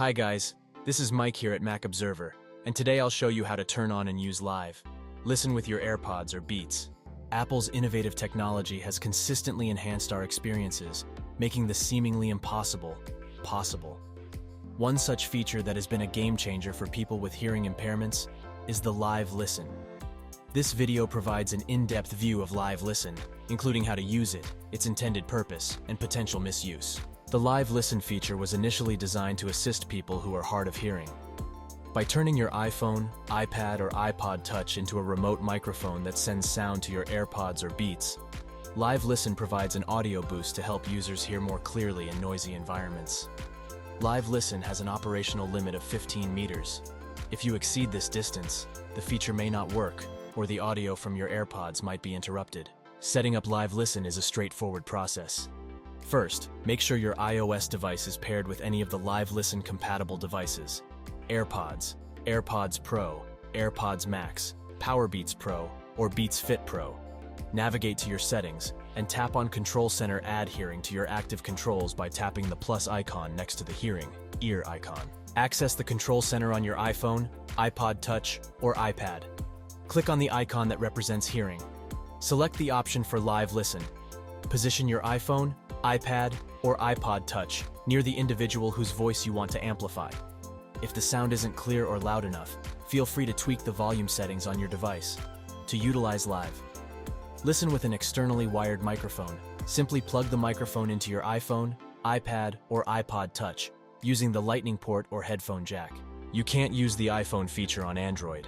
Hi guys, this is Mike here at Mac Observer, and today I'll show you how to turn on and use Live. Listen with your AirPods or Beats. Apple's innovative technology has consistently enhanced our experiences, making the seemingly impossible possible. One such feature that has been a game changer for people with hearing impairments is the Live Listen. This video provides an in-depth view of Live Listen, including how to use it, its intended purpose, and potential misuse. The Live Listen feature was initially designed to assist people who are hard of hearing. By turning your iPhone, iPad, or iPod Touch into a remote microphone that sends sound to your AirPods or Beats, Live Listen provides an audio boost to help users hear more clearly in noisy environments. Live Listen has an operational limit of 15 meters. If you exceed this distance, the feature may not work, or the audio from your AirPods might be interrupted. Setting up Live Listen is a straightforward process. First, make sure your iOS device is paired with any of the Live Listen compatible devices: AirPods, AirPods Pro, AirPods Max, Powerbeats Pro, or Beats Fit Pro. Navigate to your settings and tap on Control Center Add Hearing to your active controls by tapping the plus icon next to the hearing, ear icon. Access the Control Center on your iPhone, iPod Touch, or iPad. Click on the icon that represents hearing. Select the option for Live Listen. Position your iPhone, iPad, or iPod Touch near the individual whose voice you want to amplify. If the sound isn't clear or loud enough, feel free to tweak the volume settings on your device. To utilize Live Listen with an externally wired microphone, simply plug the microphone into your iPhone, iPad, or iPod Touch using the Lightning port or headphone jack. You can't use the iPhone feature on Android.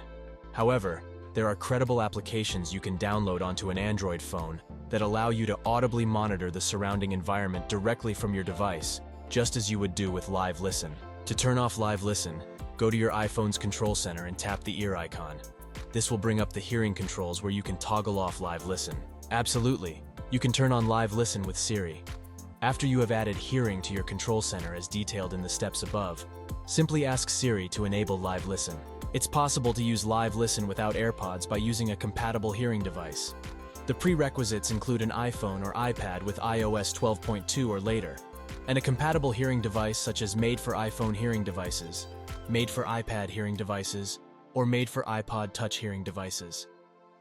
However, there are credible applications you can download onto an Android phone that allow you to audibly monitor the surrounding environment directly from your device, just as you would do with Live Listen. To turn off Live Listen, go to your iPhone's Control Center and tap the ear icon. This will bring up the hearing controls where you can toggle off Live Listen. Absolutely, you can turn on Live Listen with Siri. After you have added hearing to your Control Center as detailed in the steps above, simply ask Siri to enable Live Listen. It's possible to use Live Listen without AirPods by using a compatible hearing device. The prerequisites include an iPhone or iPad with iOS 12.2 or later, and a compatible hearing device such as Made for iPhone hearing devices, Made for iPad hearing devices, or Made for iPod Touch hearing devices.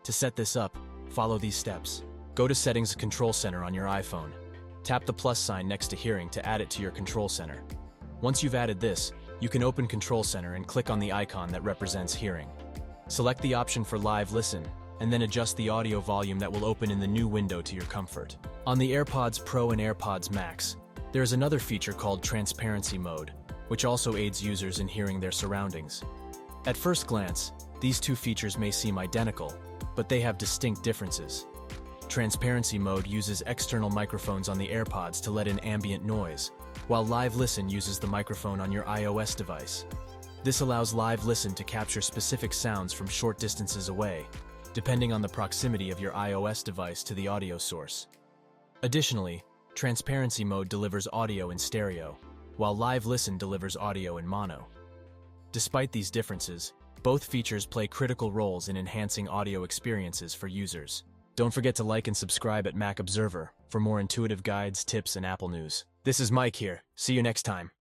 To set this up, follow these steps. Go to Settings Control Center on your iPhone. Tap the plus sign next to Hearing to add it to your Control Center. Once you've added this, you can open Control Center and click on the icon that represents hearing. Select the option for Live Listen, and then adjust the audio volume that will open in the new window to your comfort. On the AirPods Pro and AirPods Max, there is another feature called Transparency Mode, which also aids users in hearing their surroundings. At first glance, these two features may seem identical, but they have distinct differences. Transparency Mode uses external microphones on the AirPods to let in ambient noise, while Live Listen uses the microphone on your iOS device. This allows Live Listen to capture specific sounds from short distances away, depending on the proximity of your iOS device to the audio source. Additionally, Transparency Mode delivers audio in stereo, while Live Listen delivers audio in mono. Despite these differences, both features play critical roles in enhancing audio experiences for users. Don't forget to like and subscribe at Mac Observer for more intuitive guides, tips, and Apple news. This is Mike here. See you next time.